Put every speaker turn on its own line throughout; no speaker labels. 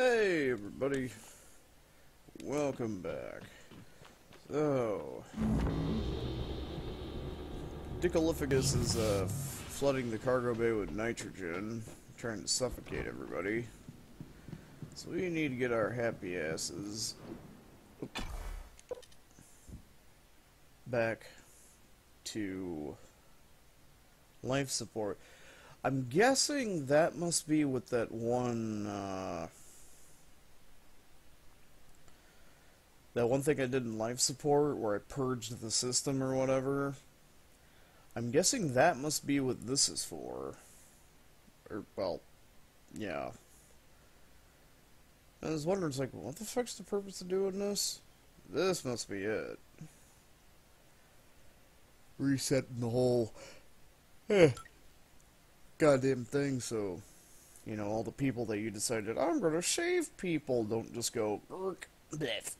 Hey everybody, welcome back. So, Dickaliphagus is flooding the cargo bay with nitrogen, trying to suffocate everybody. So we need to get our happy asses back to life support. I'm guessing that must be with that one, that one thing I did in life support where I purged the system or whatever. I'm guessing that must be what this is for. Or, well, yeah. I was wondering, it's like, what the fuck's the purpose of doing this? This must be it. Resetting the whole goddamn thing so, you know, all the people that you decided, I'm gonna save people, don't just go, bleh.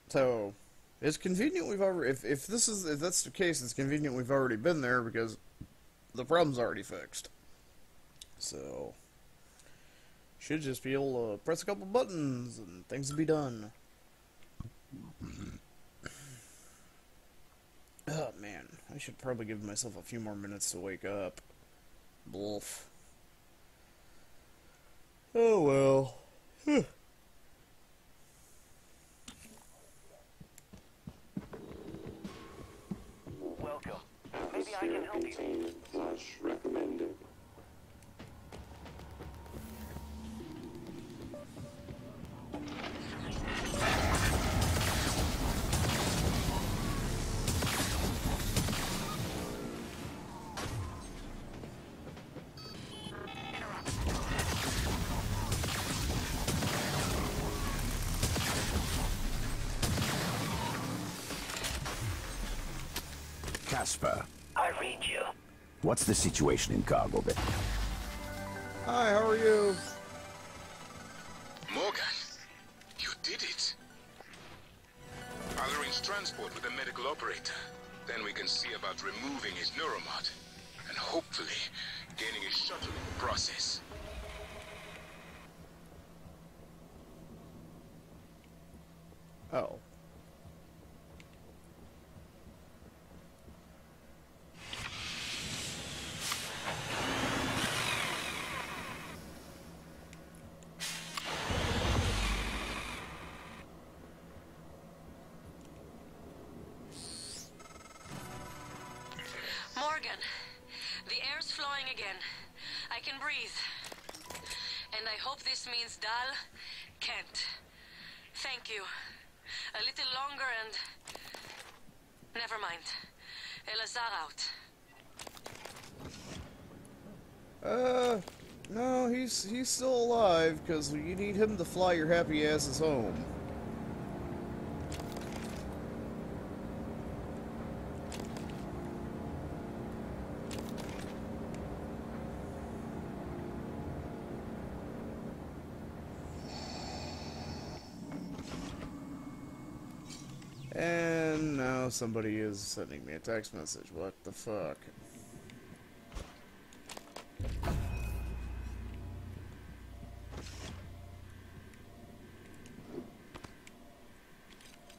So, it's convenient we've already, if that's the case, it's convenient we've already been there because the problem's already fixed. So, should just be able to press a couple buttons and things will be done. Oh man, I should probably give myself a few more minutes to wake up. Bluff. Oh well.
Welcome. Maybe I can help you.
Entertainment Flash recommended.
Casper,
I read you.
what's the situation in cargo bay?
Hi, how are you?
Morgan, you did it. I'll arrange transport with the medical operator. Then we can see about removing his neuromod. And hopefully, gaining his shuttle in the process.
Oh.
Morgan, the air's flowing again. I can breathe. And I hope this means Dal can't. Thank you. A little longer and... Never mind. Elazar out.
No, he's still alive, because you need him to fly your happy asses home. And now somebody is sending me a text message. What the fuck?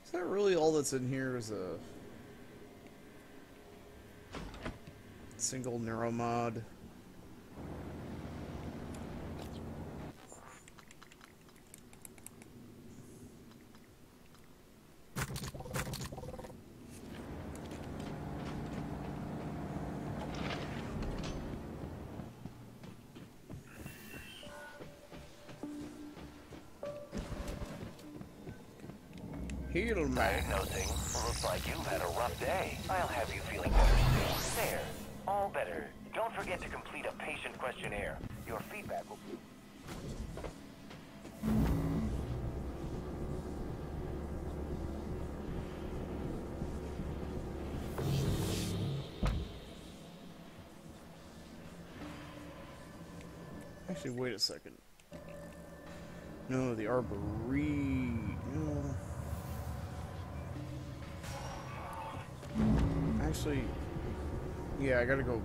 Is that really all that's in here is a single neuromod? Heal me.
Diagnosing. Looks like you've had a rough day. I'll have you feeling better soon. There. All better. Don't forget to complete a patient questionnaire. Your feedback will be...
Actually, wait a second. No, the Arboretum. No. Actually, yeah, I gotta go.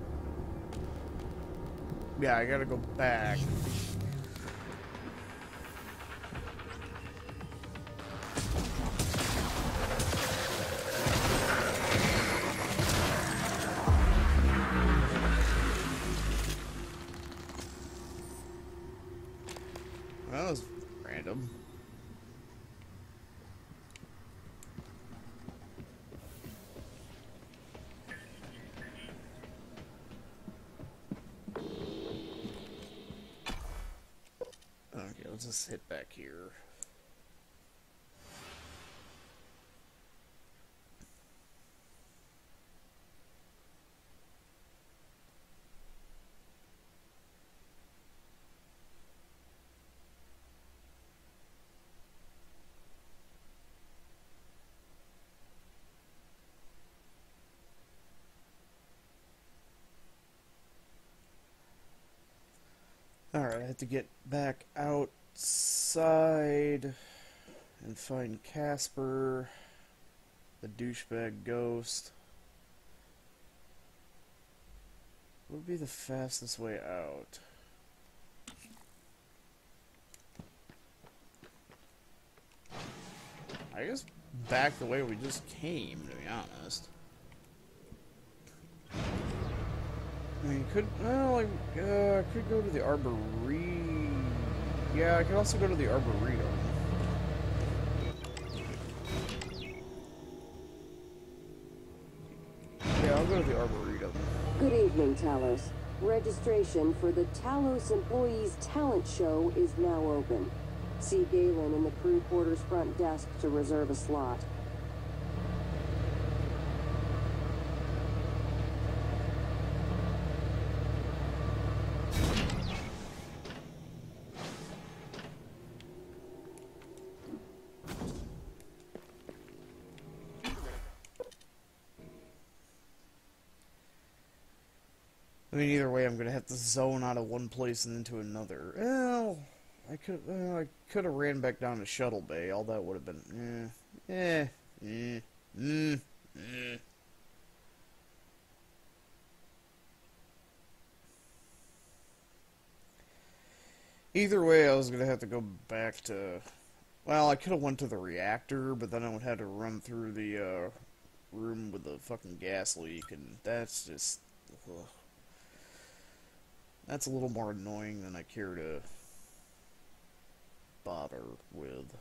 Yeah, I gotta go back. That was random. Okay, let's just hit back here. Alright, I have to get back outside and find Casper, the douchebag ghost. What would be the fastest way out? I guess back the way we just came, to be honest. I mean, I could go to the Arboretum. Yeah, I could also go to the Arboretum. Yeah, I'll go to the Arboretum.
Good evening, Talos. Registration for the Talos Employees Talent Show is now open. See Galen in the crew quarters front desk to reserve a slot.
I mean, either way, I'm gonna have to zone out of one place and into another. Well, I could have ran back down to Shuttle Bay. All that would have been, Either way, I was gonna have to go back to. Well, I could have went to the reactor, but then I would have to run through the room with the fucking gas leak, and that's just. Ugh. That's a little more annoying than I care to bother with.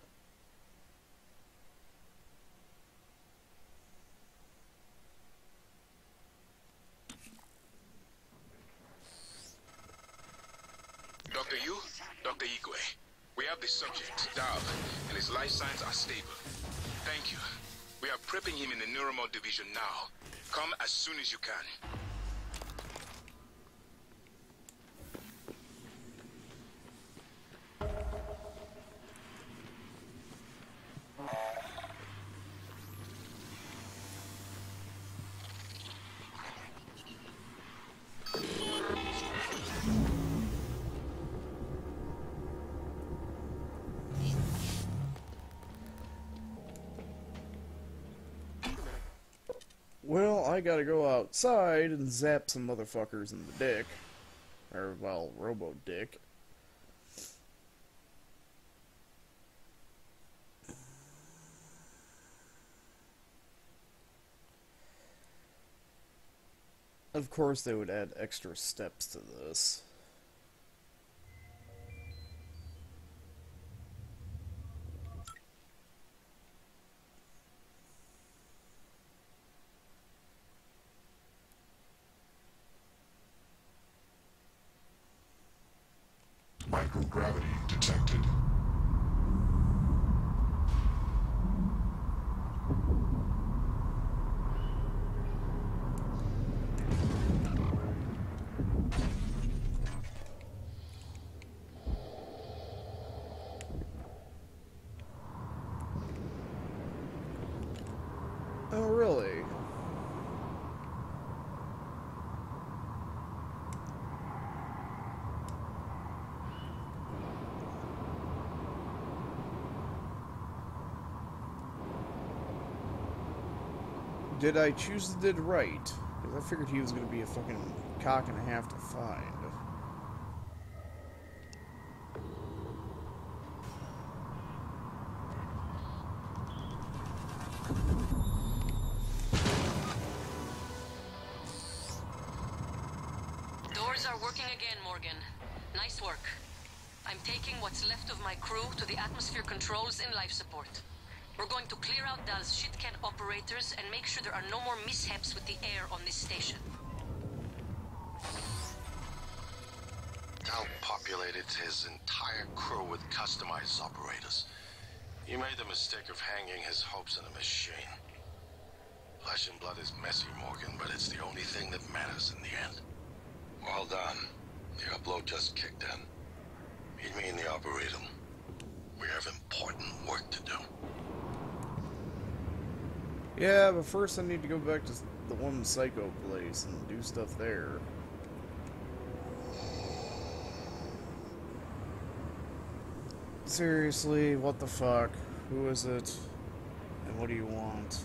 Dr. Yu, Dr. Igwe, we have the subject, Dal, and his life signs are stable. Thank you. We are prepping him in the Neuromod division now. Come as soon as you can.
Well, I gotta go outside and zap some motherfuckers in the dick. Or, well, robo-dick. Of course, they would add extra steps to this.
Microgravity detected.
Did I choose the did right? Because I figured he was going to be a fucking cock and a half to find.
Doors are working again, Morgan. Nice work. I'm taking what's left of my crew to the atmosphere controls and life support. We're going to clear out Dal's shit-can operators and make sure there are no more mishaps with the air on this station.
Dal populated his entire crew with customized operators. He made the mistake of hanging his hopes in a machine. Flesh and blood is messy, Morgan, but it's the only thing that matters in the end. Well done. The upload just kicked in. Meet me in the operator. We have important work to do.
Yeah, but first I need to go back to the one psycho place and do stuff there. Seriously, what the fuck? Who is it? And what do you want?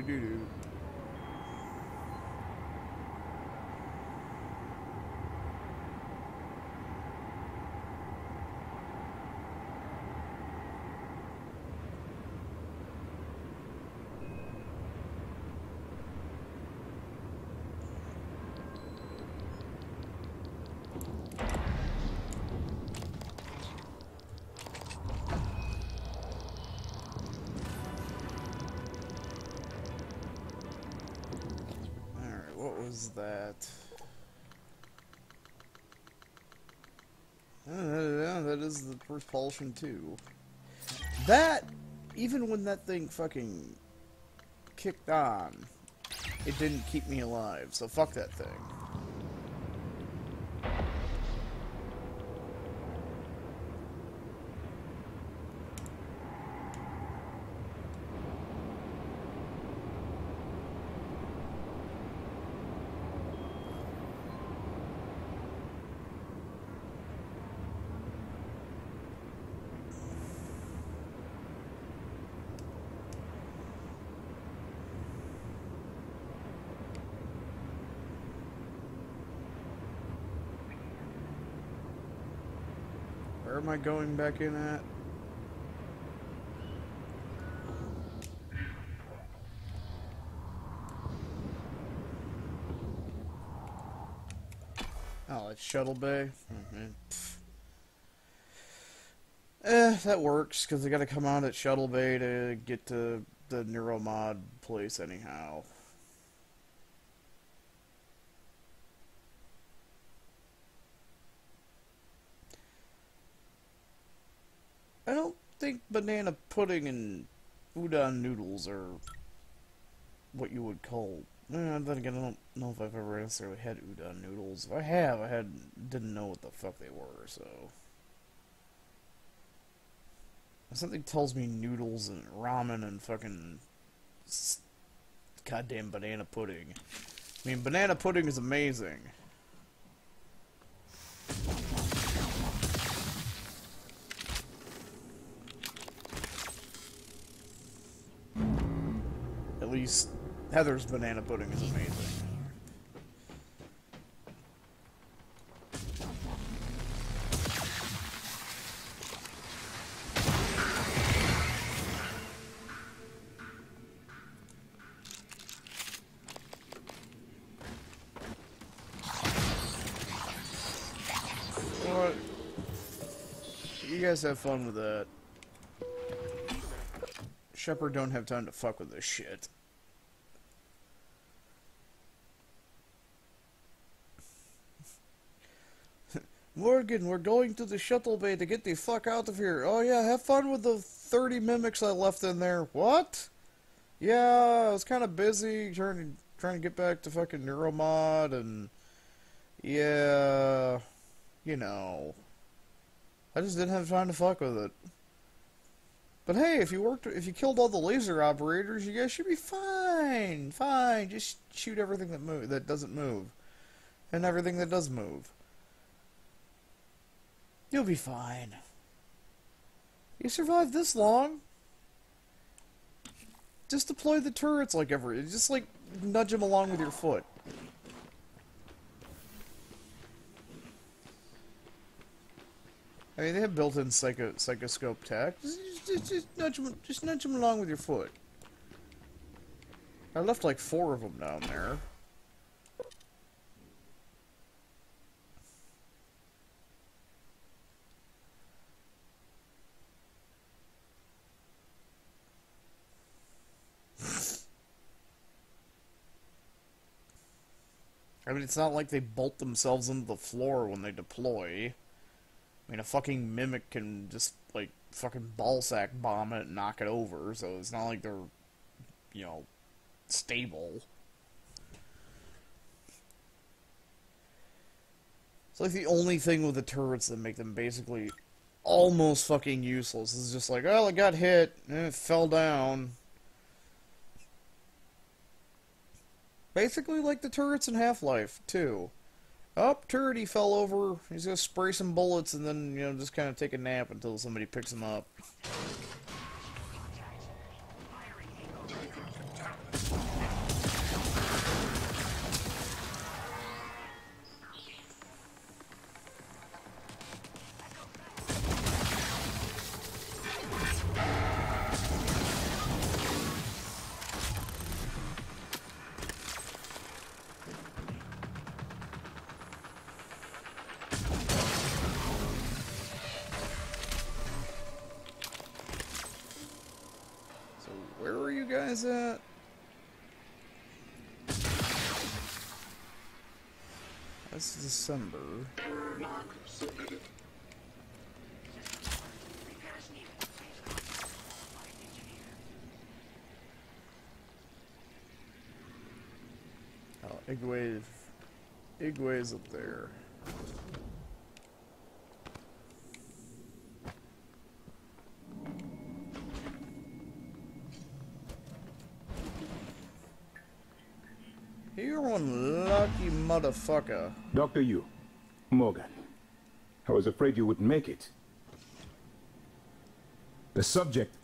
Do. What was that? Yeah, that is the propulsion too. That, even when that thing fucking kicked on, it didn't keep me alive, so fuck that thing. Where am I going back in at? Oh, it's Shuttle Bay? That works, because I gotta come out at Shuttle Bay to get to the Neuromod place anyhow. I don't think banana pudding and udon noodles are what you would call... Then again, I don't know if I've ever necessarily had udon noodles. If I have, didn't know what the fuck they were, so... Something tells me noodles and ramen and fucking... goddamn banana pudding. I mean, banana pudding is amazing. At least Heather's banana pudding is amazing. You know what? You guys have fun with that. Shepard don't have time to fuck with this shit. Morgan, we're going to the shuttle bay to get the fuck out of here. Oh yeah, have fun with the 30 mimics I left in there. What? Yeah, I was kind of busy trying to get back to fucking Neuromod, and yeah, you know, I just didn't have time to fuck with it. But hey, if you killed all the laser operators, you guys should be fine. Fine, just shoot everything that doesn't move, and everything that does move. You'll be fine. You survived this long. Just deploy the turrets just like nudge them along with your foot. I mean, they have built-in psychoscope tech. Just nudge them along with your foot. I left like 4 of them down there. I mean, it's not like they bolt themselves into the floor when they deploy. I mean, a fucking mimic can just, like, fucking ballsack bomb it and knock it over, so it's not like they're, you know, stable. It's like the only thing with the turrets that make them basically almost fucking useless is just like, oh, it got hit, and it fell down. Basically like the turrets in Half-Life, too. Oh, turret, he fell over. He's gonna spray some bullets and then, you know, just kind of take a nap until somebody picks him up. Where are you guys at? That's December. Oh, Igwe's up there. You're one lucky motherfucker.
Dr. Yu, Morgan, I was afraid you wouldn't make it. The subject,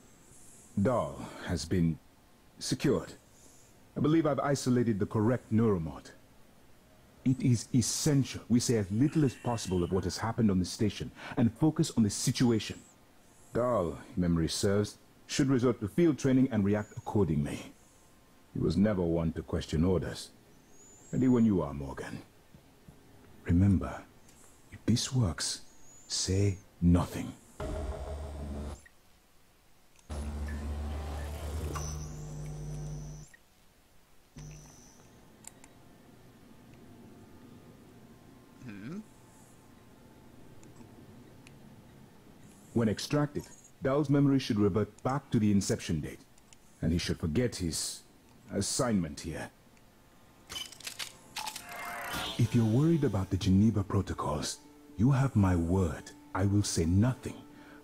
Dahl, has been secured. I believe I've isolated the correct neuromod. It is essential we say as little as possible of what has happened on the station and focus on the situation. Dahl, if memory serves, should resort to field training and react accordingly. He was never one to question orders. Ready when you are, Morgan. Remember, if this works, say nothing. When extracted, Dahl's memory should revert back to the inception date, and he should forget his assignment here. If you're worried about the Geneva protocols, you have my word. I will say nothing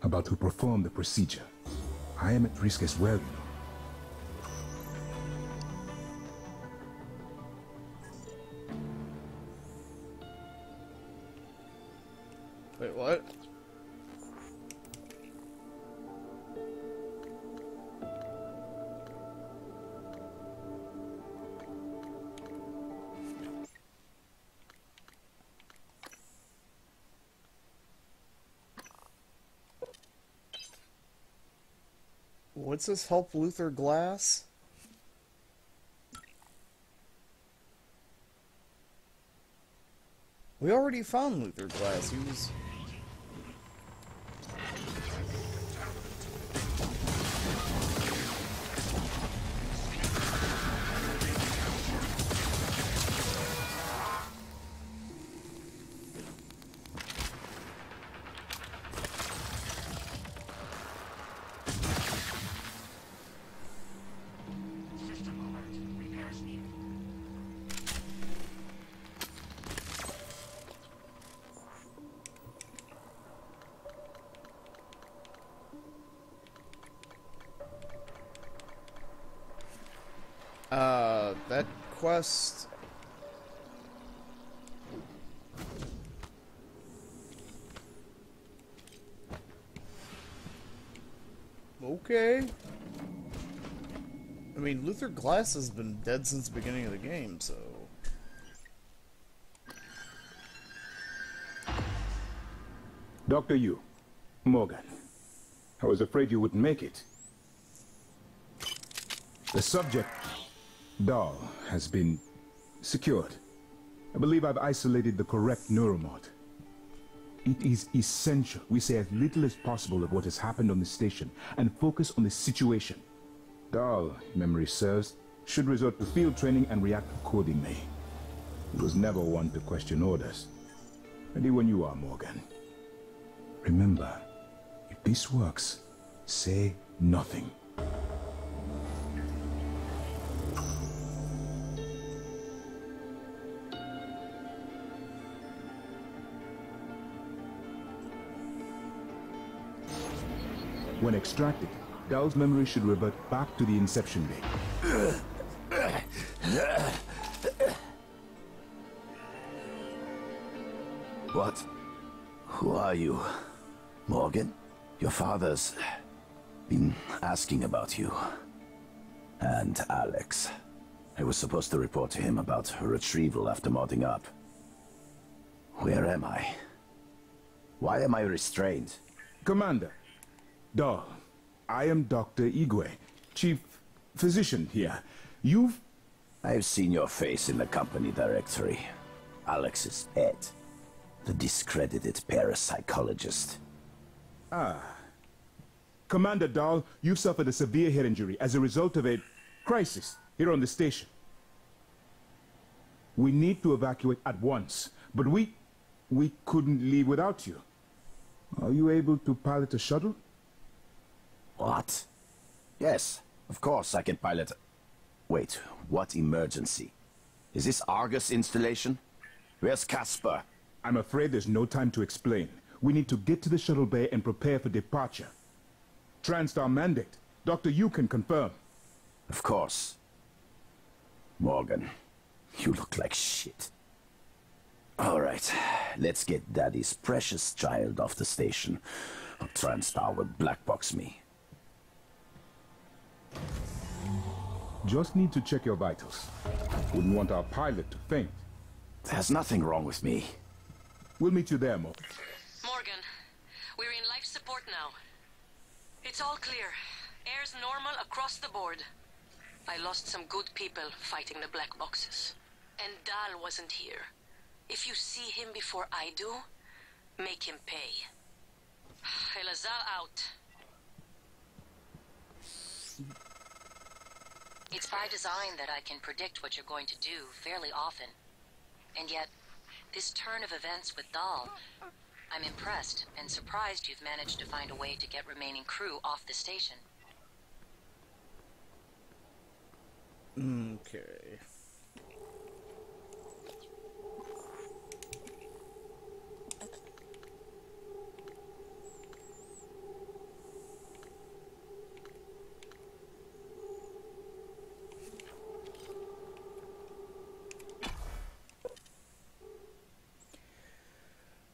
about who performed the procedure. I am at risk as well, you know.
Wait, what? What's this? Help Luther Glass? We already found Luther Glass. He was... That quest... Okay. I mean, Luther Glass has been dead since the beginning of the game, so...
Dr. Yu, Morgan, I was afraid you wouldn't make it. The subject, Dahl, has been secured. I believe I've isolated the correct neuromod. It is essential we say as little as possible of what has happened on the station and focus on the situation. Dahl, if memory serves, should resort to field training and react accordingly. He was never one to question orders. Ready when you are, Morgan. Remember, if this works, say nothing. When extracted, Dahl's memory should revert back to the inception date.
What? Who are you? Morgan? Your father's been asking about you. And Alex. I was supposed to report to him about her retrieval after modding up. Where am I? Why am I restrained?
Commander, Dahl, I am Dr. Igwe, Chief Physician here.
I've seen your face in the company directory. Alex's head. The discredited parapsychologist.
Commander Dahl, you've suffered a severe head injury as a result of a crisis here on the station. We need to evacuate at once, but we couldn't leave without you. Are you able to pilot a shuttle?
What? Yes, of course I can pilot. Wait, what emergency? Is this Argus installation? Where's Casper?
I'm afraid there's no time to explain. We need to get to the shuttle bay and prepare for departure. Transtar mandate. Dr. Yu can confirm.
Of course. Morgan, you look like shit. All right, let's get Daddy's precious child off the station. Or Transtar will blackbox me.
Just need to check your vitals. Wouldn't want our pilot to faint.
There's nothing wrong with me.
We'll meet you there,
Morgan, we're in life support now. It's all clear. Air's normal across the board. I lost some good people fighting the black boxes. And Dahl wasn't here. If you see him before I do, make him pay. Elazar out.
It's by design that I can predict what you're going to do fairly often. And yet, this turn of events with Dahl, I'm impressed and surprised you've managed to find a way to get remaining crew off the station.
Okay.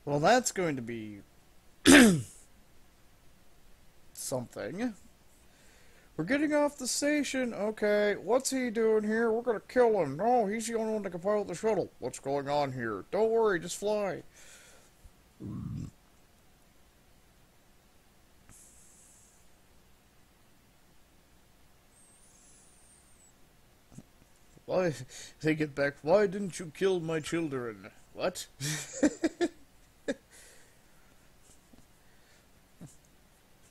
Well, that's going to be something. We're getting off the station. Okay, what's he doing here? We're gonna kill him. No, he's the only one that can pilot the shuttle. What's going on here? Don't worry, just fly. Why? They get back. Why didn't you kill my children? What?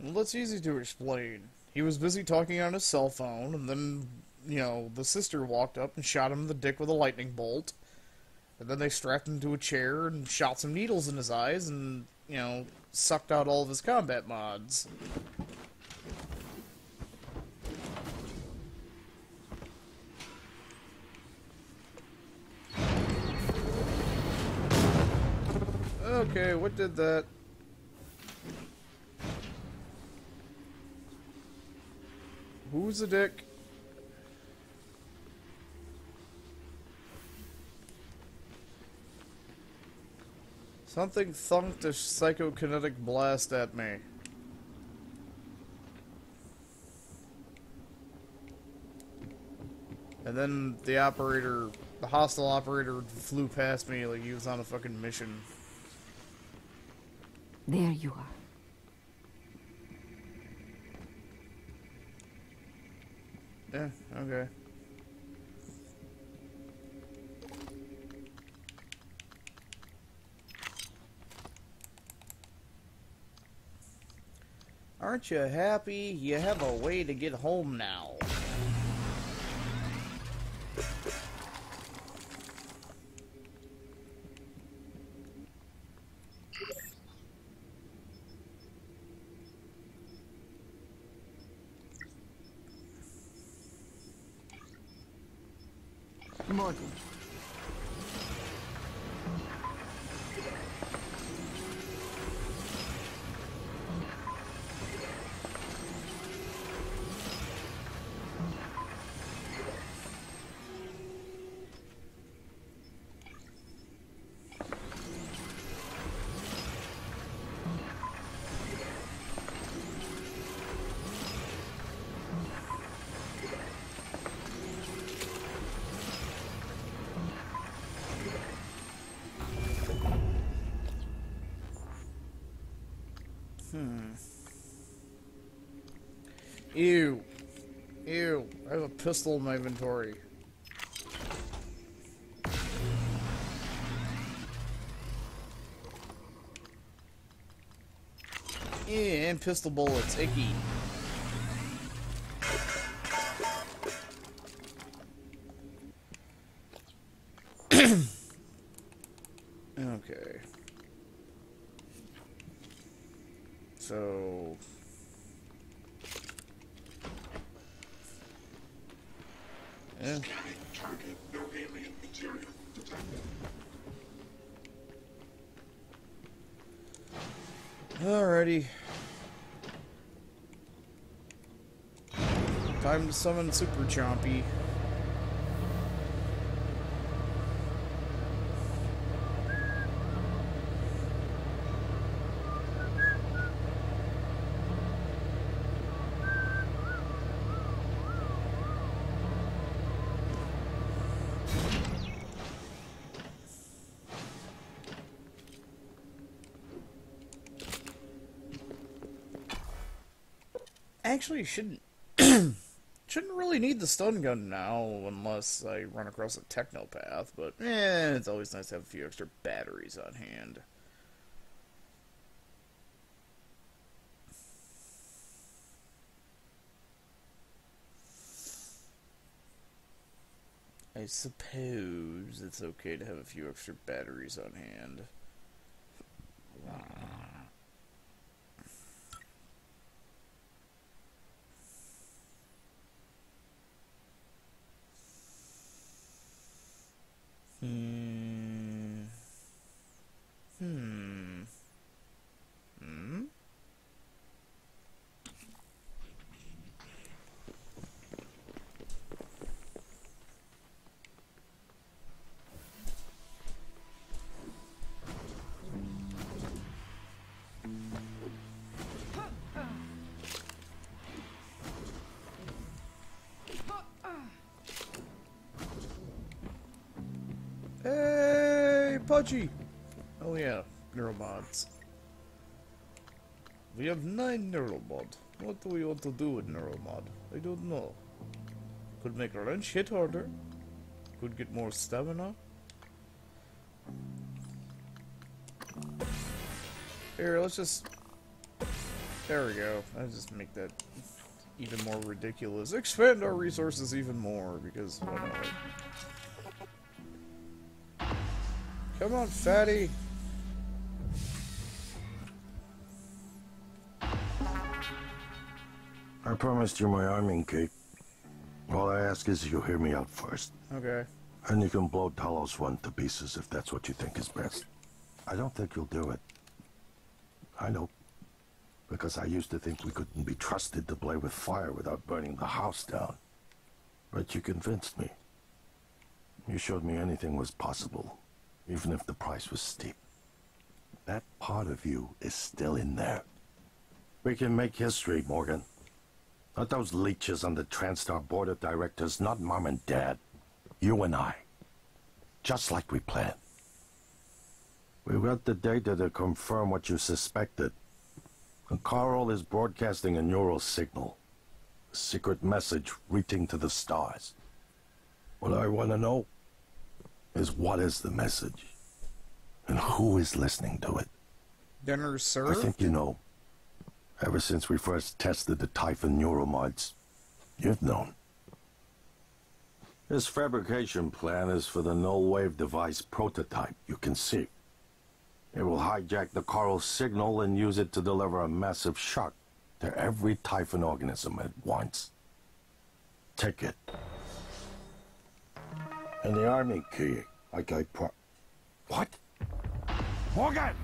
Well, that's easy to explain. He was busy talking on his cell phone, and then, you know, the sister walked up and shot him in the dick with a lightning bolt. And then they strapped him to a chair and shot some needles in his eyes and, you know, sucked out all of his combat mods. Okay, what did that? Who's the dick? Something thunked a psychokinetic blast at me. And then the hostile operator flew past me like he was on a fucking mission.
There you are.
Yeah, okay. Aren't you happy? You have a way to get home now.
Morgan.
Ew. Ew. I have a pistol in my inventory. Yeah, and pistol bullets. Icky. Okay. So... yeah.
Target, no alien material detected.
Alrighty. Time to summon Super Chompy. Actually, shouldn't really need the stun gun now unless I run across a technopath, but it's always nice to have a few extra batteries on hand. I suppose it's okay to have a few extra batteries on hand. Hey, Pudgy! Oh yeah, neuromods. We have 9 neuromod. What do we want to do with neuromod? I don't know. Could make a wrench hit harder. Could get more stamina. Here, let's just... there we go. I'll just make that even more ridiculous. Expand our resources even more, because why not? Come on, fatty.
I promised you my arming cape. All I ask is you hear me out first.
Okay.
And you can blow Talos 1 to pieces if that's what you think is best. I don't think you'll do it. I know. Because I used to think we couldn't be trusted to play with fire without burning the house down. But you convinced me. You showed me anything was possible, even if the price was steep. That part of you is still in there. We can make history, Morgan. Not those leeches on the TranStar board of directors, not Mom and Dad. You and I. Just like we planned. We've got the data to confirm what you suspected. And Carl is broadcasting a neural signal. A secret message reaching to the stars. What I want to know is what is the message? And who is listening to it?
Dinner
I
served?
think you know. Ever since we first tested the Typhon neuromods, you've known. This fabrication plan is for the null-wave device prototype you can see. It will hijack the Carl signal and use it to deliver a massive shock to every Typhon organism at once. Take it. And the army key, like I What? Morgan!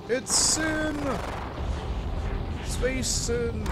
It's Sin! Space Sin!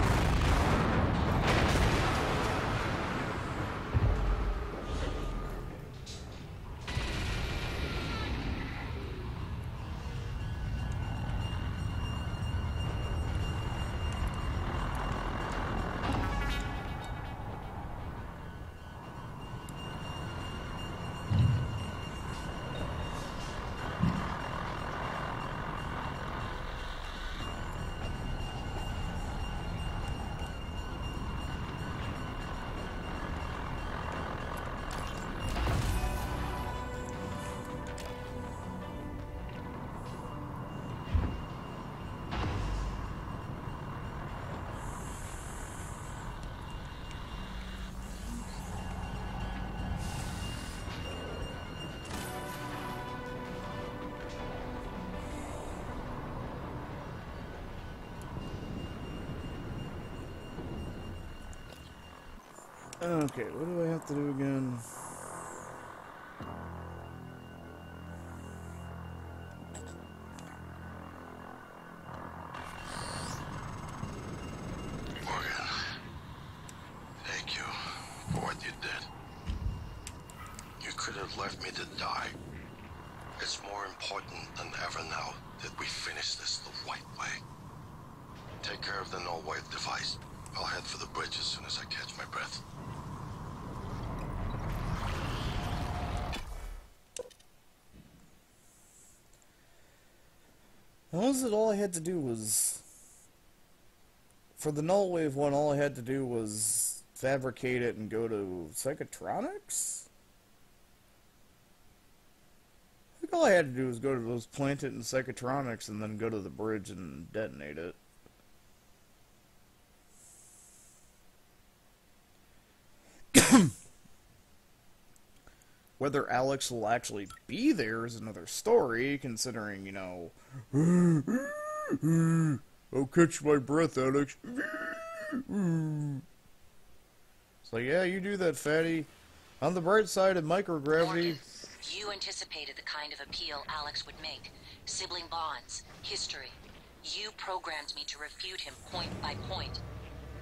Okay, what do I have to do again?
Morgan, thank you for what you did. You could have left me to die. It's more important than ever now that we finish this the right way. Take care of the null-wave device. I'll head for the bridge as soon as I catch my breath.
Was it all I had to do was... For the null wave one, all I had to do was fabricate it and go to Psychotronics? I think all I had to do was plant it in Psychotronics and then go to the bridge and detonate it. Whether Alex will actually be there is another story, considering, you know... I'll catch my breath, Alex. It's like, yeah, you do that, fatty. On the bright side of microgravity...
Morgan, you anticipated the kind of appeal Alex would make. Sibling bonds, history. You programmed me to refute him point by point.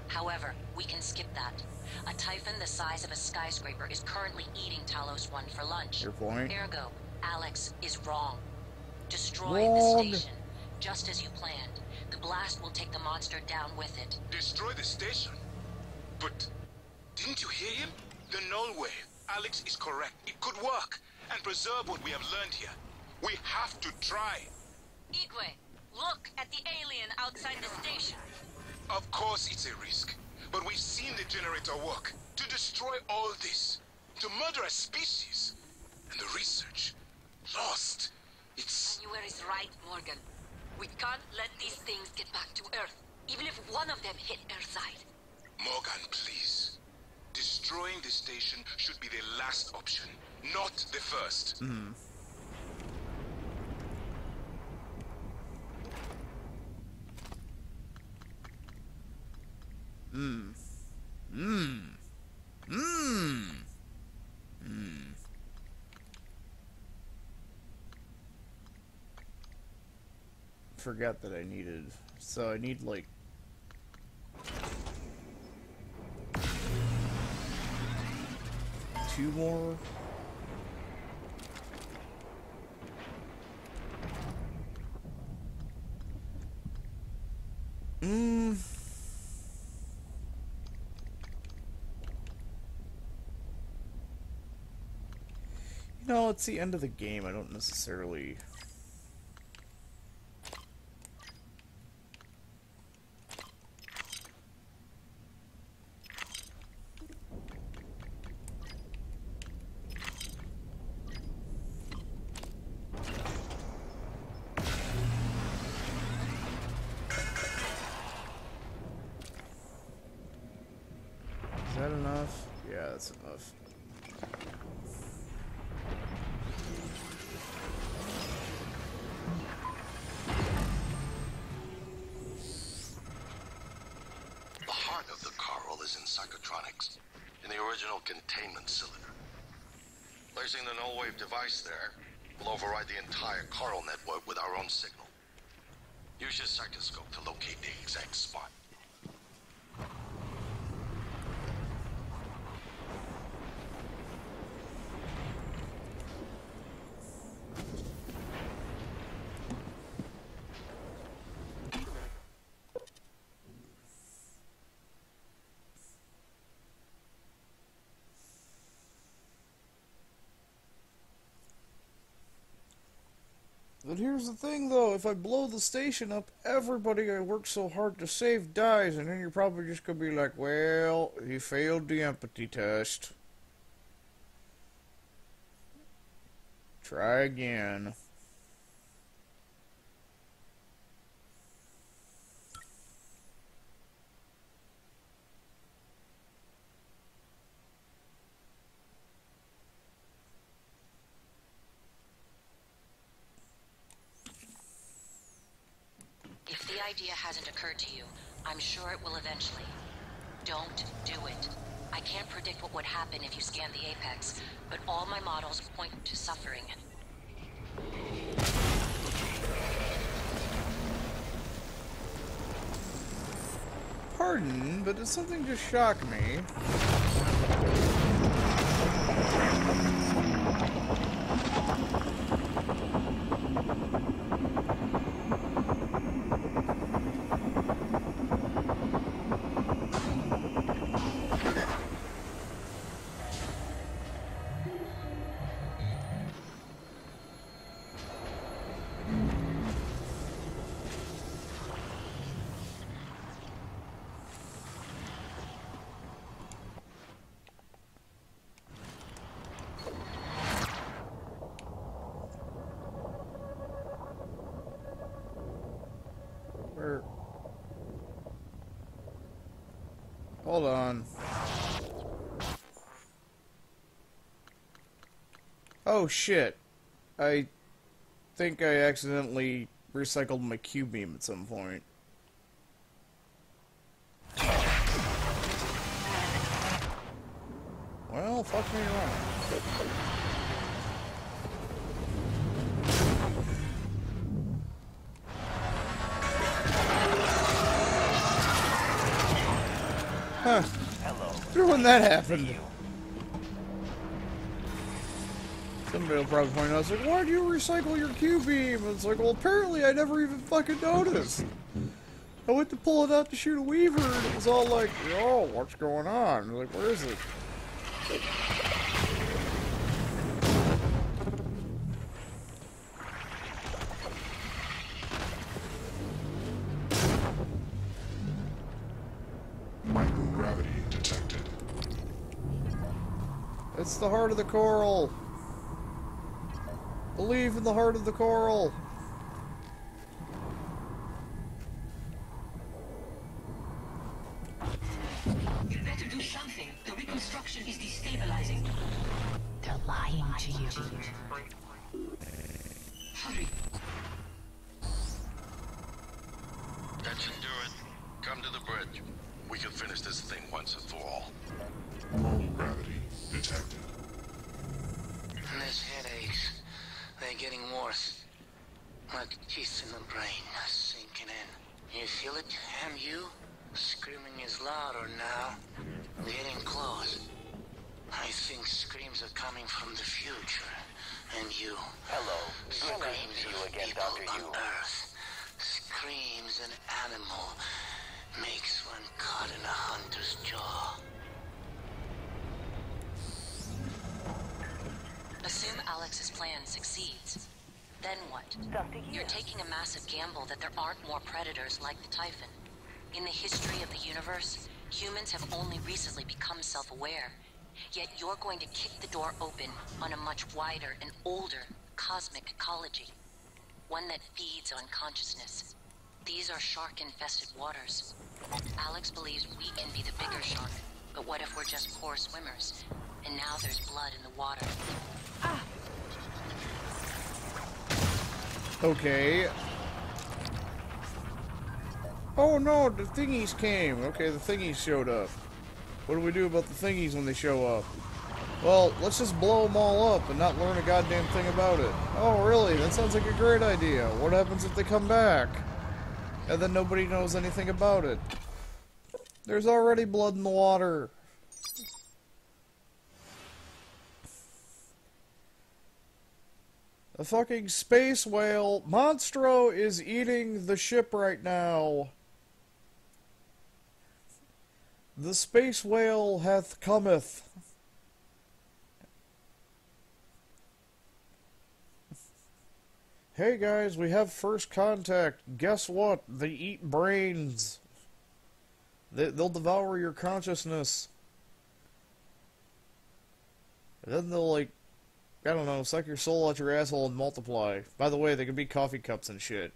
However, we can skip that. A Typhon the size of a skyscraper is currently eating Talos 1 for lunch.
Your point?
Ergo, Alex is wrong. Destroy
Wrong.
the station, just as you planned. The blast will take the monster down with it.
Destroy the station? But didn't you hear him? The null wave. Alex is correct. It could work and preserve what we have learned here. We have to try.
Igwe, look at the alien outside the station.
Of course it's a risk, but we've seen the generator work. To destroy all this, to murder a species, and the research lost. It's...
Manuel is right, Morgan. We can't let these things get back to Earth, even if one of them hit Earthside.
Morgan, please. Destroying the station should be the last option, not the first.
Forgot that I needed... So I need, like, 2 more. No, it's the end of the game. I don't necessarily... Is that enough? Yeah, that's enough.
The heart of the coral is in psychotronics, in the original containment cylinder. Placing the null-wave device there will override the entire coral network with our own signal. Use your psychoscope to locate the exact spot.
But here's the thing, though. If I blow the station up, everybody I worked so hard to save dies, and then you're probably just going to be like, well, he failed the empathy test. Try again.
If the idea hasn't occurred to you, I'm sure it will eventually. Don't do it. I can't predict what would happen if you scan the Apex, but all my models point to suffering.
Pardon, but did something just shock me? Hold on. Oh shit. I think I accidentally recycled my Q-beam at some point. Well, fuck me wrong. Huh. Hello. When that happened. Somebody will probably point out, it's like, why do you recycle your Q-beam? It's like, well, apparently I never even fucking noticed. I went to pull it out to shoot a Weaver, and it was all like, oh, what's going on? I'm like, where is it?
Microgravity detected.
It's the heart of the coral. Believe in the heart of the coral.
You better do something. The reconstruction is destabilizing. They're lying to you. Hurry.
That should do it. Come to the bridge. We can finish this thing once and for all.
Low gravity detected.
These headaches, they're getting worse. Like teeth in the brain, sinking in. You feel it, MU? Screaming is louder now. Getting close. I think screams are coming from the future. And you.
Hello. Good to
Screams
see you
of
again,
people
Dr.
on
Yu.
Earth. Screams an animal. Makes one caught in a hunter's jaw.
Assume Alex's plan succeeds. Then what? You're taking a massive gamble that there aren't more predators like the Typhon. In the history of the universe, humans have only recently become self-aware. Yet you're going to kick the door open on a much wider and older cosmic ecology. One that feeds on consciousness. These are shark-infested waters. Alex believes we can be the bigger shark, but what if we're just poor swimmers? And now there's blood in the water.
Okay. Oh no, the thingies came. Okay, the thingies showed up. What do we do about the thingies when they show up? Well, let's just blow them all up and not learn a goddamn thing about it. Oh, really? That sounds like a great idea. What happens if they come back? And then nobody knows anything about it. There's already blood in the water. The fucking space whale, Monstro, is eating the ship right now. The space whale hath cometh. Hey guys, we have first contact. Guess what? They eat brains. They'll devour your consciousness. And then they'll, like, I don't know, suck your soul out your asshole and multiply. By the way, they can be coffee cups and shit.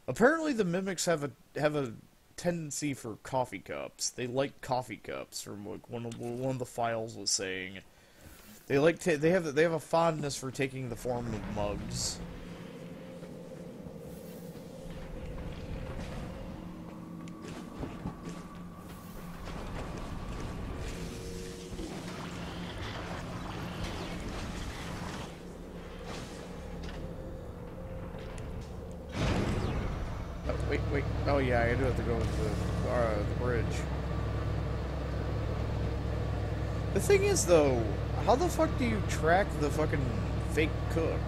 Apparently the mimics have a tendency for coffee cups. They like coffee cups, from like one of the files was saying. They like they have a fondness for taking the form of mugs. Wait. Oh yeah, I do have to go with the bridge. The thing is, though, how the fuck do you track the fucking fake cook?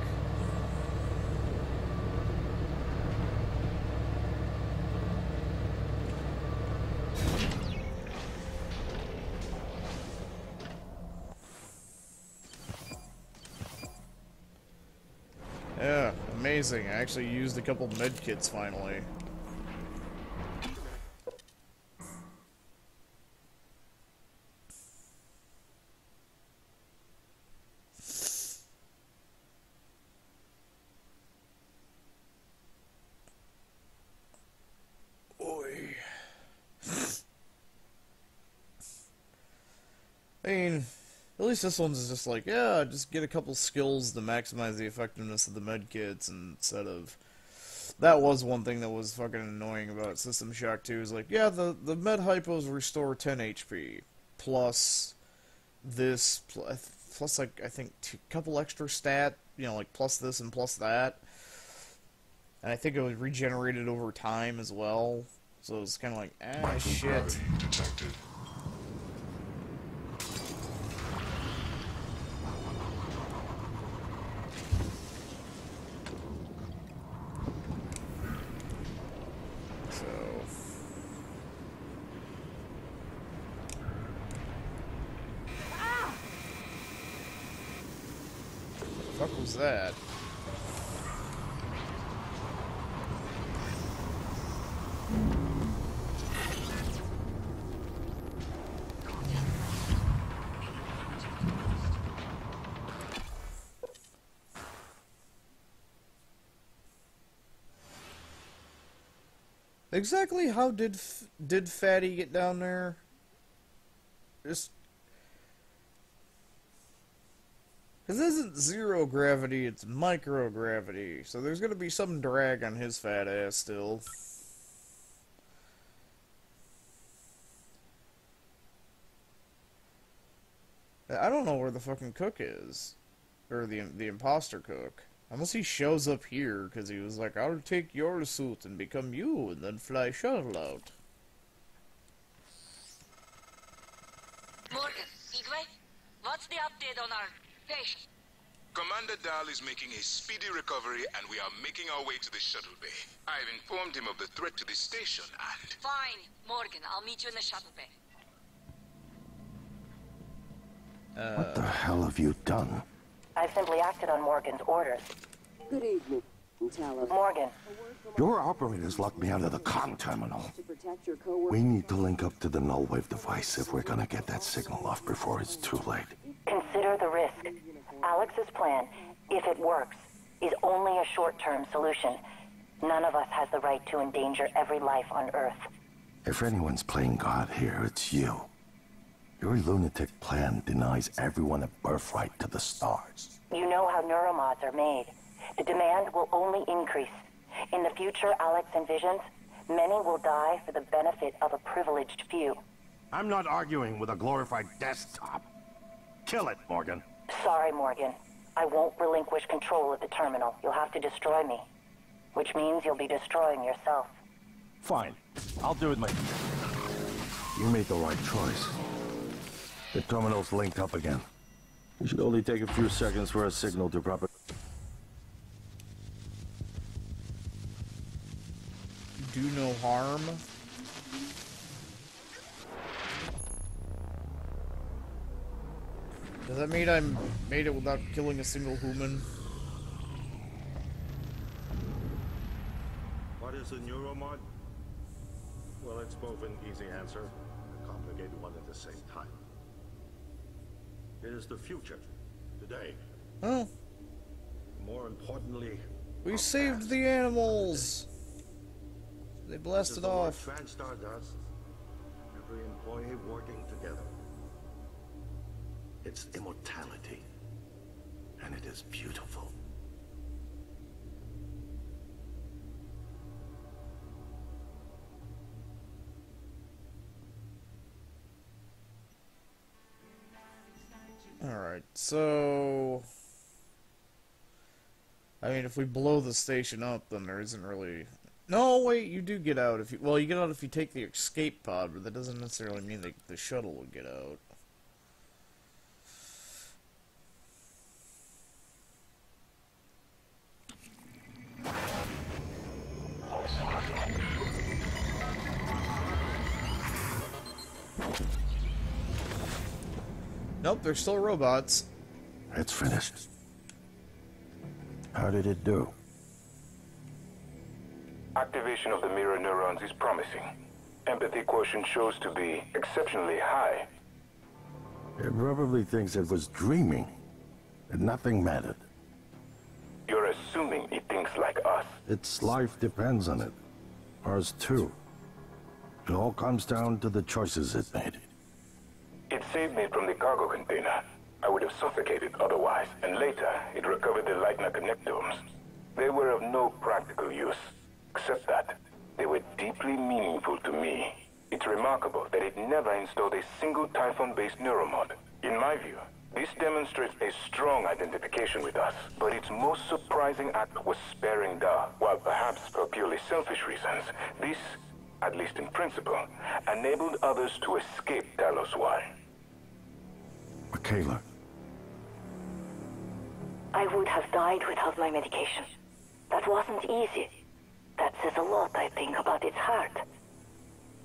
Yeah, amazing. I actually used a couple medkits finally. I mean, at least this one's just like, yeah, just get a couple skills to maximize the effectiveness of the medkits instead of... That was one thing that was fucking annoying about System Shock 2, is like, yeah, the med hypos restore 10 HP, plus this, plus like, I think a couple extra stat, you know, like plus this and plus that. And I think it was regenerated over time as well, so it was kind of like, ah, shit. What the fuck was that? Exactly how did Fatty get down there? Just... Because this isn't zero gravity, it's microgravity. So there's going to be some drag on his fat ass still. I don't know where the fucking cook is. Or the imposter cook. Unless he shows up here, because he was like, I'll take your suit and become you, and then fly shuttle out.
Morgan, Igwe, what
station?
Commander Dahl is making a speedy recovery, and we are making our way to the shuttle bay. I've informed him of the threat to the station, and...
Fine. Morgan, I'll meet you in the shuttle bay.
What the hell have you done?
I've simply acted on Morgan's orders.
Good evening, Talos.
Morgan.
Your operators locked me out of the comm terminal.
To protect your coworkers.
We need to link up to the null wave device if we're gonna get that signal off before it's too late.
Consider the risk. Alex's plan, if it works, is only a short-term solution. None of us has the right to endanger every life on Earth.
If anyone's playing God here, it's you. Your lunatic plan denies everyone a birthright to the stars.
You know how neuromods are made. The demand will only increase. In the future Alex envisions, many will die for the benefit of a privileged few.
I'm not arguing with a glorified desktop. Kill it, Morgan.
Sorry, Morgan. I won't relinquish control of the terminal. You'll have to destroy me. Which means you'll be destroying yourself.
Fine. I'll do it You made the right choice. The terminal's linked up again. It should only take a few seconds for a signal to proper...
Do no harm. Does that mean I made it without killing a single human?
What is a neuromod? Well, it's both an easy answer and a complicated one at the same time. It is the future, today.
Oh.
More importantly,
we saved the animals. They blasted off.
What TranStar does. Every employee working together. It's immortality, and it is beautiful.
Alright, so... I mean, if we blow the station up, then there isn't really... No, wait, you do get out if you... Well, you get out if you take the escape pod, but that doesn't necessarily mean that the shuttle would get out. Nope, they're still robots.
It's finished. How did it do?
Activation of the mirror neurons is promising. Empathy quotient shows to be exceptionally high.
It probably thinks it was dreaming, and nothing mattered.
You're assuming it thinks like us.
Its life depends on it. Ours too. It all comes down to the choices it made.
It saved me from the cargo container. I would have suffocated otherwise, and later it recovered the Leitner connectomes. They were of no practical use, except that they were deeply meaningful to me. It's remarkable that it never installed a single Typhon-based neuromod. In my view, this demonstrates a strong identification with us, but its most surprising act was sparing Da. While perhaps for purely selfish reasons, this, at least in principle, enabled others to escape Talos Y.
Michaela.
I would have died without my medication. That wasn't easy. That says a lot, I think, about its heart.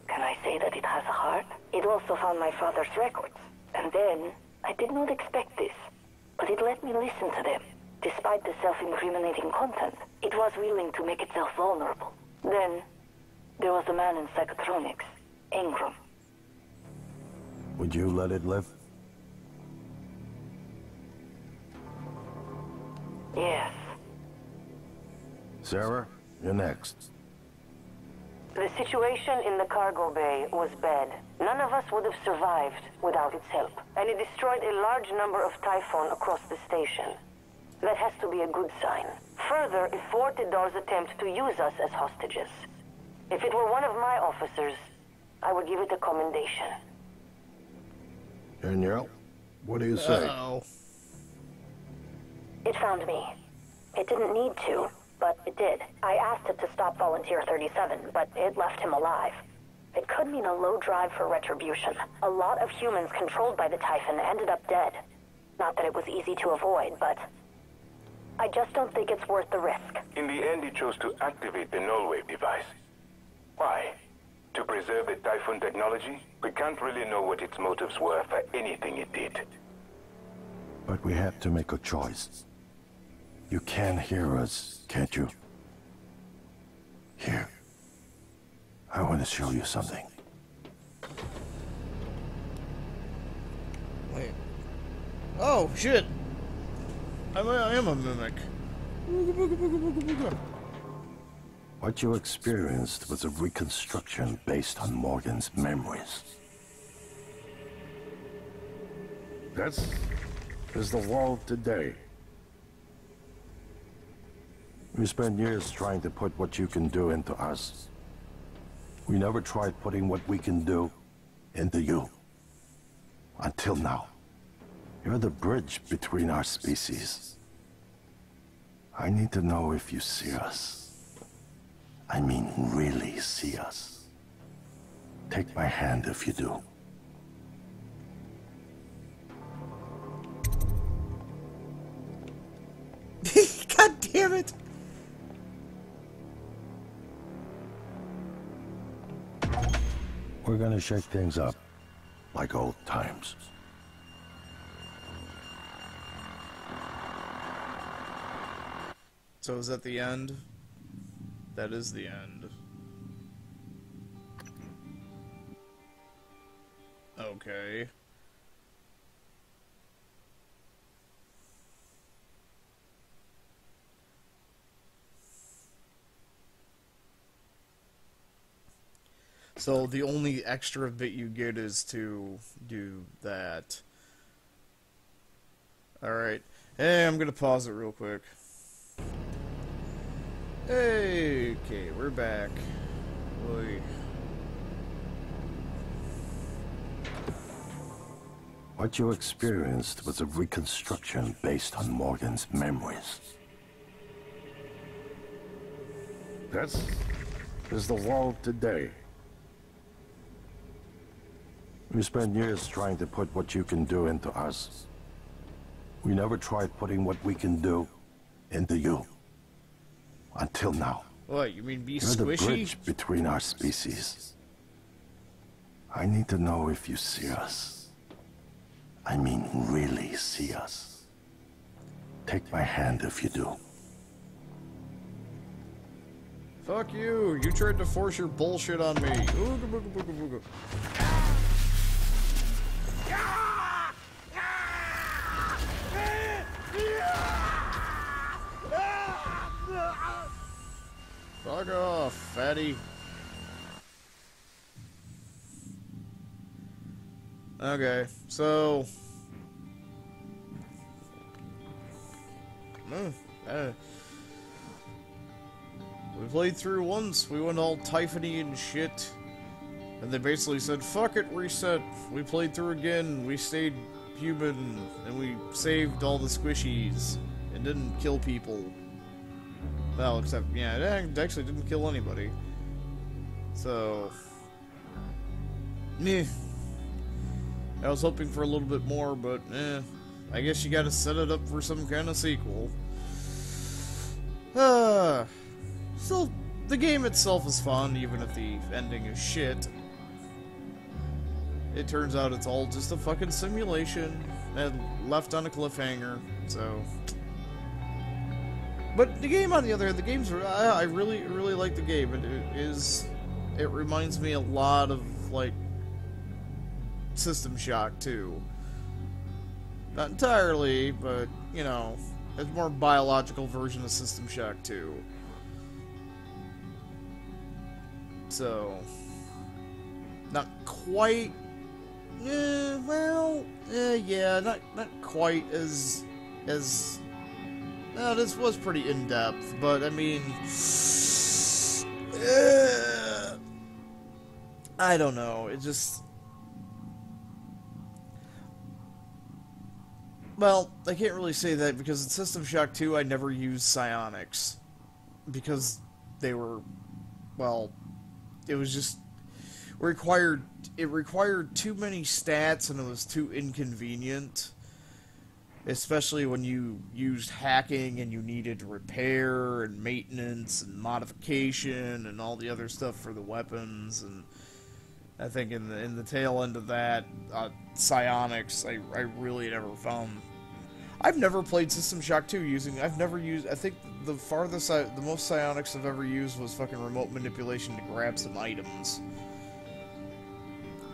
Can I say that it has a heart? It also found my father's records. And then, I did not expect this, but it let me listen to them. Despite the self-incriminating content, it was willing to make itself vulnerable. Then, there was a man in psychotronics, Ingram.
Would you let it live?
Yes.
Sarah, you're next.
The situation in the cargo bay was bad. None of us would have survived without its help. And it destroyed a large number of Typhon across the station. That has to be a good sign. Further, it thwarted Dar's attempt to use us as hostages. If it were one of my officers, I would give it a commendation.
Danielle, what do you say?
Uh-oh.
It found me. It didn't need to, but it did. I asked it to stop Volunteer 37, but it left him alive. It could mean a low drive for retribution. A lot of humans controlled by the Typhon ended up dead.
Not that it was easy to avoid, but I just don't think it's worth the risk.
In the end, he chose to activate the null-wave device. Why? To preserve the Typhoon technology? We can't really know what its motives were for anything it did.
But we had to make a choice. You can hear us, can't you? Here. I want to show you something.
Wait. Oh, shit! I am a mimic.
What you experienced was a reconstruction based on Morgan's memories. This is the world today. We spent years trying to put what you can do into us. We never tried putting what we can do into you. Until now. You're the bridge between our species. I need to know if you see us. I mean, really see us. Take my hand if you do.
God damn it!
We're gonna shake things up, like old times.
So is that the end? That is the end. Okay. So the only extra bit you get is to do that. Alright. Hey, I'm gonna pause it real quick. Hey, okay, we're back. Oy.
What you experienced was a reconstruction based on Morgan's memories. This is the world today. We spent years trying to put what you can do into us. We never tried putting what we can do into you. Until now.
What, you mean be
You're
squishy?
the bridge between our species. I need to know if you see us. I mean, really see us. Take my hand if you do.
Fuck you! You tried to force your bullshit on me. Ooga booga booga booga. Fuck off, fatty. Okay, so... we played through once, we went all Typhony and shit. And they basically said, fuck it, reset. We played through again, we stayed human, and we saved all the squishies. And didn't kill people. Well, except, yeah, it actually didn't kill anybody. So... meh. I was hoping for a little bit more, but, I guess you gotta set it up for some kind of sequel. Still, the game itself is fun, even if the ending is shit. It turns out it's all just a fucking simulation, and left on a cliffhanger, so... But the game, on the other hand, the game's... I really like the game. It reminds me a lot of, like, System Shock 2. Not entirely, but, you know, it's a more biological version of System Shock 2. So... not quite... yeah, not quite as... No, this was pretty in-depth, but I mean... I don't know, it just... Well, I can't really say that because in System Shock 2 I never used psionics. Because they were... well, it was just... it required too many stats and it was too inconvenient. especially when you used hacking and you needed repair and maintenance and modification and all the other stuff for the weapons. And I think in the tail end of that, psionics, I really never found. I've never played System Shock 2 using. I've never used. I think the farthest, the most psionics I've ever used was fucking remote manipulation to grab some items.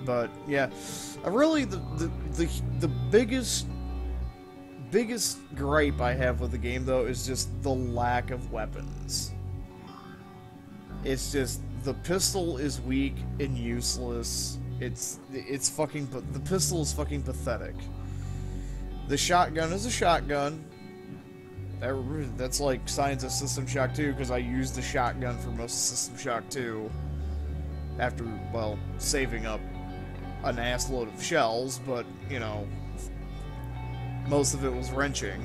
But yeah, really the biggest gripe I have with the game though is just the lack of weapons. It's just the pistol is weak and useless. It's fucking. But the pistol is fucking pathetic. The shotgun is a shotgun. That's like signs of System Shock 2 because I used the shotgun for most of System Shock 2 after, well, saving up an assload of shells, but, you know, most of it was wrenching.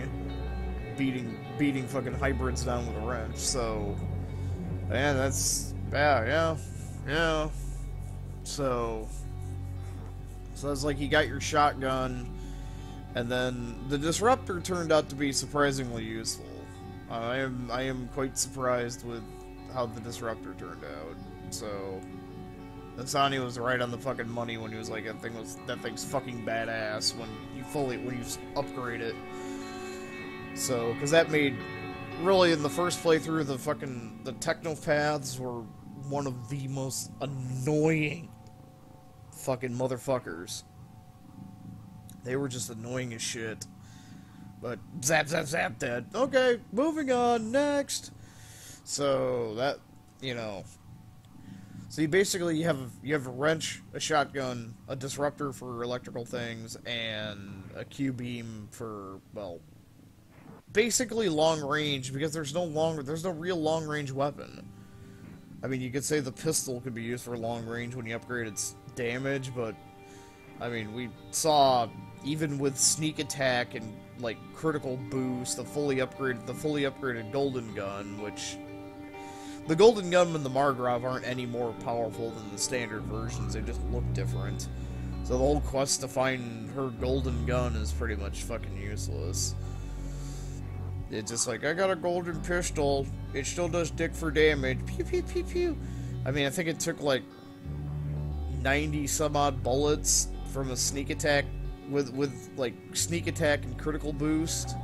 Beating fucking hybrids down with a wrench, so... Yeah, that's... Yeah. So it's like you got your shotgun, and then the disruptor turned out to be surprisingly useful. I am quite surprised with how the disruptor turned out. So Asani was right on the fucking money when he was like, that thing's fucking badass when you upgrade it. So, because that made, really in the first playthrough, the technopaths were one of the most annoying fucking motherfuckers. They were just annoying as shit. But zap, zap, zap, dead. Okay, moving on, next. So that, you know. So you have a wrench, a shotgun, a disruptor for electrical things, and a Q-beam for, well, basically long range, because there's no real long range weapon. I mean, you could say the pistol could be used for long range when you upgrade its damage, but I mean, we saw even with sneak attack and like critical boost, the fully upgraded golden gun, which the golden gun and the Margrave aren't any more powerful than the standard versions. They just look different. So the whole quest to find her golden gun is pretty much fucking useless. It's just like, I got a golden pistol. It still does dick for damage. Pew, pew, pew, pew. I mean, I think it took like 90 some odd bullets from a sneak attack with like sneak attack and critical boost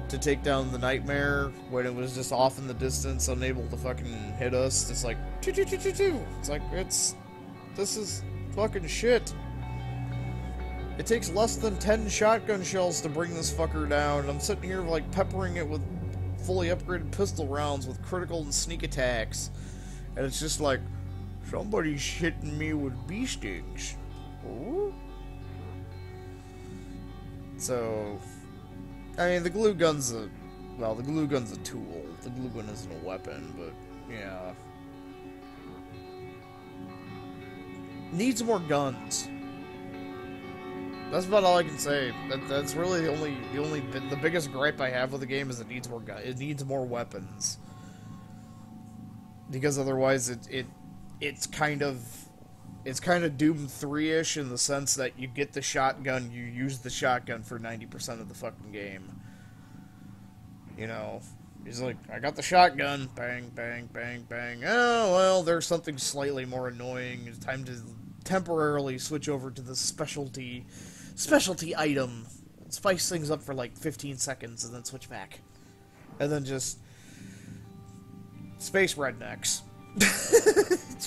to take down the Nightmare when it was just off in the distance, unable to fucking hit us. It's like, choo, choo, choo, choo, choo. It's like, this is fucking shit. It takes less than 10 shotgun shells to bring this fucker down, and I'm sitting here like peppering it with fully upgraded pistol rounds with critical and sneak attacks, and it's just like, somebody's hitting me with bee stings. Ooh. So, I mean, the glue gun's a tool. The glue gun isn't a weapon, but yeah. Needs more guns. That's about all I can say. That's really the biggest gripe I have with the game is it needs more guns. It needs more weapons. Because otherwise it's kind of Doom 3-ish in the sense that you get the shotgun, you use the shotgun for 90% of the fucking game. You know, he's like, I got the shotgun, bang, bang, bang, bang. Oh, well, there's something slightly more annoying. It's time to temporarily switch over to the specialty item. Spice things up for like 15 seconds and then switch back. And then just space rednecks.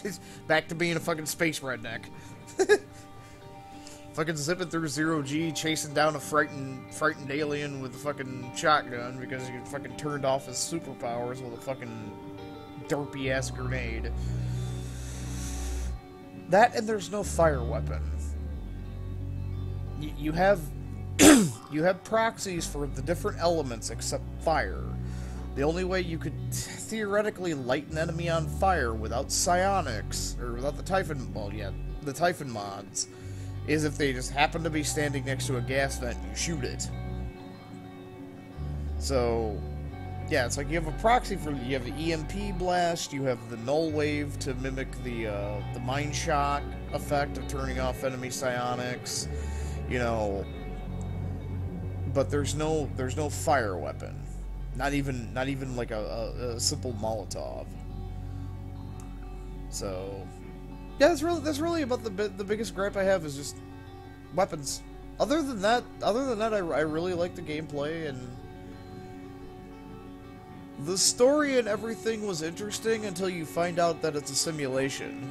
Just back to being a fucking space redneck. Fucking zipping through 0G, chasing down a frightened alien with a fucking shotgun because he fucking turned off his superpowers with a fucking derpy ass grenade. That, and there's no fire weapon. You have you have proxies for the different elements except fire. The only way you could theoretically light an enemy on fire without psionics, or without the Typhon, well, yeah, the Typhon mods, is if they just happen to be standing next to a gas vent and you shoot it. So, yeah, it's like you have a proxy for, you have the EMP blast, you have the null wave to mimic the mind shock effect of turning off enemy psionics, you know, but there's no fire weapon. Not even like a simple Molotov. So, yeah, that's really about the biggest gripe I have is just weapons. Other than that, I really like the gameplay, and the story and everything was interesting until you find out that it's a simulation.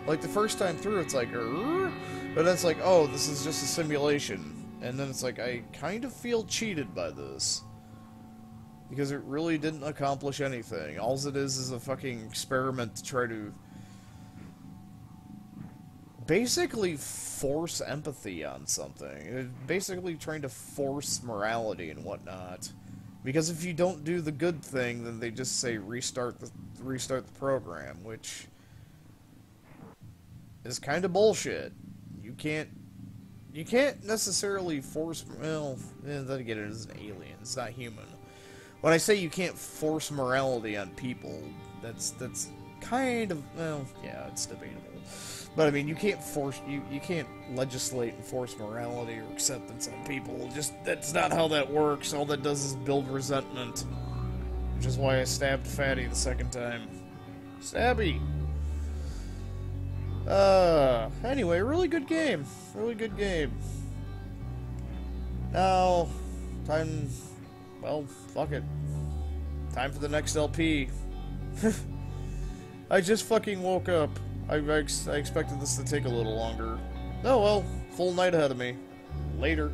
Like, the first time through, it's like, but then it's like, oh, this is just a simulation. And then it's like, I kind of feel cheated by this. Because it really didn't accomplish anything. All it is a fucking experiment to try to basically force empathy on something. Basically trying to force morality and whatnot. Because if you don't do the good thing, then they just say restart the program, which is kind of bullshit. You can't necessarily force, well, then again, it is an alien. It's not human. When I say you can't force morality on people, that's kind of, well, yeah, it's debatable. But I mean, you can't you can't legislate and force morality or acceptance on people. Just, that's not how that works. All that does is build resentment. Which is why I stabbed Fatty the second time. Stabby! Anyway, really good game. Really good game. Now, time, well, fuck it. Time for the next LP. I just fucking woke up. I expected this to take a little longer. Oh well, full night ahead of me. Later.